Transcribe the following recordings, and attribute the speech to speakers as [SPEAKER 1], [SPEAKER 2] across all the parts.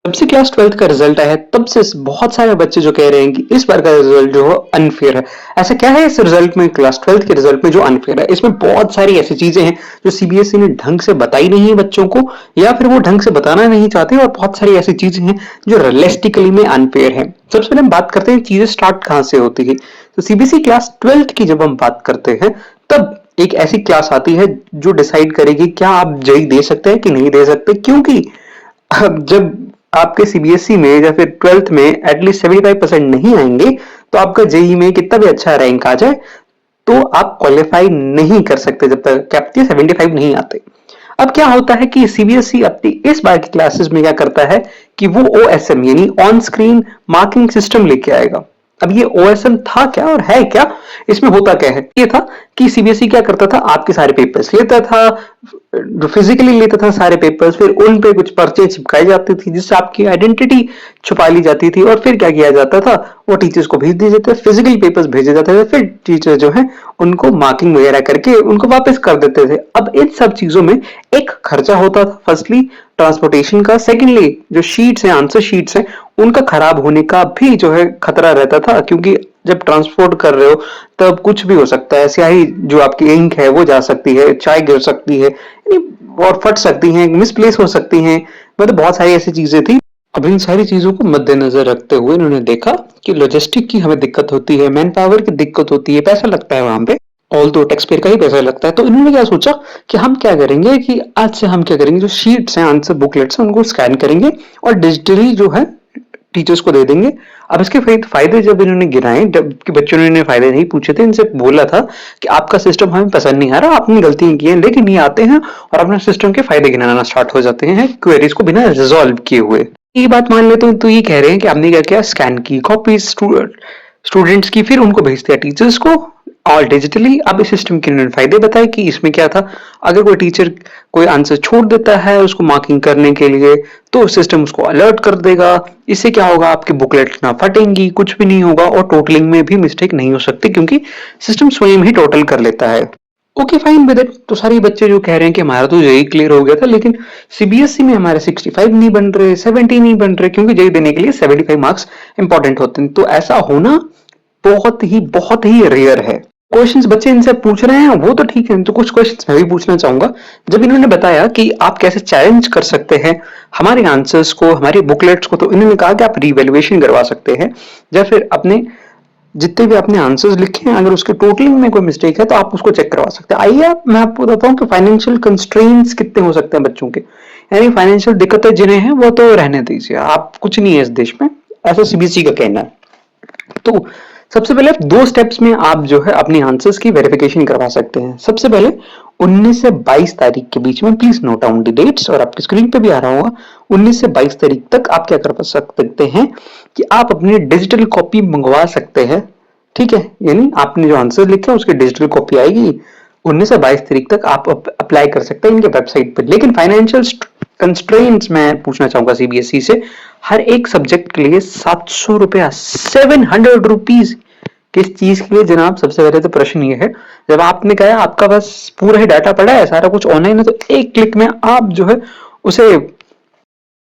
[SPEAKER 1] जब से class 12th का रिजल्ट आया है तब से बहुत सारे बच्चे जो कह रहे हैं कि इस बार का रिजल्ट जो है अनफेयर है। ऐसा क्या है इस रिजल्ट में, क्लास 12th के रिजल्ट में जो अनफेयर है? इसमें बहुत सारी ऐसी चीजें हैं जो सीबीएसई ने ढंग से बताई नहीं है बच्चों को, या फिर वो ढंग से बताना नहीं चाहते, और बहुत सारी ऐसी चीजें हैं जो रियलिस्टिकली में अनफेयर है। सबसे पहले हम बात करते हैं चीजें स्टार्ट कहां से होती है। तो सीबीएसई क्लास 12th की जब हम बात करते हैं तब एक ऐसी क्लास आती है जो डिसाइड करेगी क्या आप जेई दे सकते हैं कि नहीं दे सकते, क्योंकि जब आपके सीबीएसई में या फिर 12th में एटलीस्ट 75% नहीं आएंगे तो आपका जेई में कितना भी अच्छा रैंक आ जाए तो आप क्वालिफाई नहीं कर सकते जब तक आपके 75 नहीं आते। अब क्या होता है कि सीबीएसई अपनी इस बार की क्लासेस में क्या करता है कि वो ओएसएम यानी ऑन स्क्रीन मार्किंग सिस्टम लेके आएगा। अब ये ओएसएम था क्या और है क्या, इसमें होता क्या है? ये था कि सीबीएसई क्या करता था, आपके सारे पेपर्स लेता था, जो फिजिकली लेता था सारे पेपर्स, फिर उन पे कुछ पर्चे चिपकाई जाती थी जिससे आपकी आइडेंटिटी छुपा ली जाती थी, और फिर क्या किया जाता था, वो टीचर्स को भेज दिए जाते थे, फिजिकल पेपर्स भेजे जाते थे, फिर टीचर जो है उनको मार्किंग वगैरह करके उनको वापस कर देते थे। अब इन सब चीजों में एक खर्चा होता था, फर्स्टली ट्रांसपोर्टेशन का, सेकेंडली जो शीट्स हैं, आंसर शीट्स हैं, उनका खराब होने का भी जो है खतरा रहता था, क्योंकि जब ट्रांसपोर्ट कर रहे हो तब कुछ भी हो सकता है, स्याही जो आपकी इंक है वो जा सकती है, चाय गिर सकती है, और फट सकती हैं, मिसप्लेस हो सकती हैं, मतलब बहुत सारी ऐसी चीजें थी। अब इन सारी चीजों को मद्देनजर रखते हुए इन्होंने देखा कि लॉजिस्टिक की हमें दिक्कत होती है, मैन पावर की दिक्कत होती है, पैसा लगता है वहां पे, ऑल दो टैक्स पेयर का ही पैसा लगता है। तो इन्होंने क्या सोचा कि हम क्या करेंगे कि आज से हम क्या करेंगे, जो शीट्स हैं, आंसर बुकलेट्स हैं, उनको स्कैन करेंगे और डिजिटली जो है टीचर्स को दे देंगे। अब इसके फायदे जब इन्होंने गिनाए, जबकि बच्चों ने इन्हें फायदे नहीं पूछे थे, इनसे बोला था कि आपका सिस्टम हमें पसंद नहीं आ रहा, आपने गलतियां की हैं, लेकिन ये आते हैं और अपने सिस्टम के फायदे गिनाना स्टार्ट हो जाते हैं क्वेरीज को बिना रिजॉल्व किए हुए। ये बात मान लेते हैं तो ये कह रहे हैं कि आपने क्या किया, स्कैन की कॉपी स्टूडेंट्स की, फिर उनको भेज दिया टीचर्स को और डिजिटली। अब इस सिस्टम के इन्होंने फायदे बताए कि इसमें क्या था, अगर कोई टीचर कोई आंसर छोड़ देता है उसको मार्किंग करने के लिए तो सिस्टम उसको अलर्ट कर देगा। इससे क्या होगा, आपकी बुकलेट ना फटेंगी, कुछ भी नहीं होगा, और टोटलिंग में भी मिस्टेक नहीं हो सकती क्योंकि सिस्टम स्वयं ही टोटल कर लेता है। Okay fine with it. तो सारे बच्चे जो कह रहे हैं कि हमारा तो जेई क्लियर हो गया था, लेकिन सीबीएसई में हमारे 65 नहीं बन रहे, 70 नहीं बन रहे, क्योंकि जेई देने के लिए 75 मार्क्स इंपॉर्टेंट होते हैं। तो ऐसा होना बहुत ही रेयर है। क्वेश्चंस बच्चे इनसे पूछ रहे हैं वो तो ठीक है, तो कुछ क्वेश्चंस मैं भी पूछना चाहूंगा। जब इन्होंने बताया कि आप कैसे चैलेंज कर सकते हैं हमारे आंसर्स को, हमारी बुकलेट्स को, तो इन्होंने कहा कि आप रीवैल्यूएशन करवा सकते हैं, या फिर अपने जितने भी आपने आंसर्स लिखे हैं अगर उसके टोटलिंग में कोई मिस्टेक है तो आप उसको चेक करवा सकते हैं। आइए मैं आपको बताता हूँ कि फाइनेंशियल कंस्ट्रेंट्स कितने हो सकते हैं बच्चों के, यानी फाइनेंशियल दिक्कतें जिन्हें हैं वो तो रहने दीजिए, आप कुछ नहीं है इस देश में, ऐसा सीबीएसई का कहना है। तो सबसे पहले 2 स्टेप्स में आप जो है अपनी आंसर्स की वेरिफिकेशन करवा सकते हैं। सबसे पहले 19 से 22 तारीख के बीच में, please note down the dates, और आपकी स्क्रीन पे भी आ रहा होगा, 19 से 22 तारीख तक आप क्या कर सकते हैं कि आप अपनी डिजिटल कॉपी मंगवा सकते हैं। ठीक है, यानी आपने जो आंसर लिखे उसकी डिजिटल कॉपी आएगी, 19 से 22 तारीख तक आप अप्लाई कर सकते हैं इनके वेबसाइट पर। लेकिन फाइनेंशियल कंस्ट्रेंट्स मैं पूछना चाहूंगा सीबीएसई से, हर एक सब्जेक्ट के लिए 700 रुपया, 700 रुपीज किस चीज के लिए जनाब? सबसे पहले तो प्रश्न ये है, जब आपने कहा आपका बस पूरा ही डाटा पड़ा है, सारा कुछ ऑनलाइन है, तो एक क्लिक में आप जो है उसे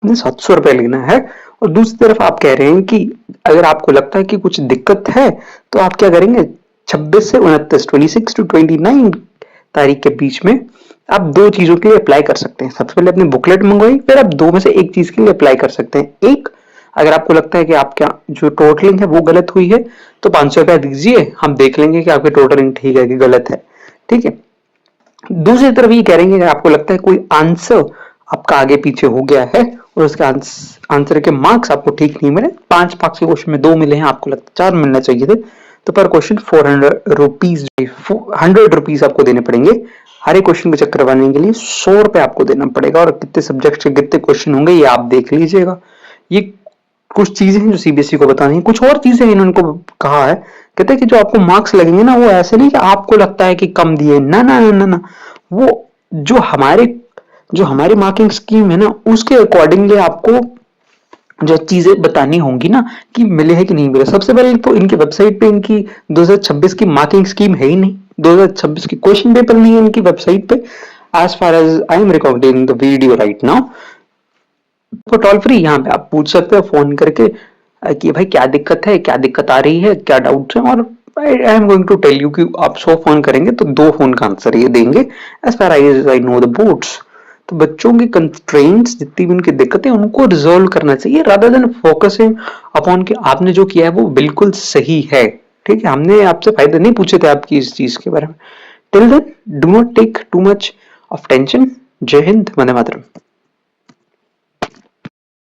[SPEAKER 1] 700 रुपए लेना है। और दूसरी तरफ आप कह रहे हैं कि अगर आपको लगता है कि कुछ दिक्कत है तो आप क्या करेंगे, 26 से 29, 26 टू 29 तारीख के बीच में आप 2 चीजों के लिए अप्लाई कर सकते हैं। सबसे पहले अपनी बुकलेट मंगवाई, फिर आप 2 में से एक चीज के लिए अप्लाई कर सकते हैं। एक, अगर आपको लगता है कि आपका जो टोटलिंग है वो गलत हुई है तो 500 रुपया दीजिए, हम देख लेंगे कि आपकी टोटलिंग ठीक है कि गलत है। ठीक है, दूसरी तरफ ये कह रहे हैं कि आपको लगता है कोई आंसर आपका आगे पीछे हो गया है और उसके आंसर के मार्क्स आपको ठीक नहीं मिले, 5 मार्क्स के क्वेश्चन में 2 मिले हैं, आपको लगता है 4 मिलना चाहिए थे, तो पर क्वेश्चन 400 रुपीज, 100 रुपीज आपको देने पड़ेंगे। हर एक क्वेश्चन को चेक करवाने के लिए 100 रुपए आपको देना पड़ेगा, और कितने सब्जेक्ट के कितने क्वेश्चन होंगे ये आप देख लीजिएगा। ये कुछ चीजें हैं जो सीबीएसई को बतानी है। कुछ और चीजें इन्होंने कहा है, कहते हैं कि जो आपको मार्क्स लगेंगे ना, वो ऐसे नहीं कि आपको लगता है कि कम दिए, ना ना ना ना ना, वो जो हमारी मार्किंग स्कीम है ना उसके अकॉर्डिंगली आपको जो चीजें बतानी होंगी ना कि मिले है कि नहीं मिले। सबसे पहले तो इनकी वेबसाइट पे इनकी 2026 की मार्किंग स्कीम है ही नहीं, 2026 की क्वेश्चन पेपर नहीं है इनकी वेबसाइट पे, as far as I am recording the video right now. वो टोल फ्री यहाँ पे आप पूछ सकते हो फोन करके कि भाई क्या दिक्कत है, क्या दिक्कत आ रही है, क्या डाउट्स है, और I am going to tell you कि आप 100 फोन करेंगे तो 2 फोन का आंसर ये देंगे as far I know the boards. तो बच्चों की कंस्ट्रेंट्स जितनी भी उनकी दिक्कतें उनको रिजोल्व करना चाहिए रादर देन फोकसिंग अपॉन कि आपने जो किया है वो बिल्कुल सही है। ठीक है, हमने आपसे फायदे नहीं पूछे थे आपकी इस चीज के बारे में। Till then do not take too much of tension. जय हिंद, वंदे मातरम।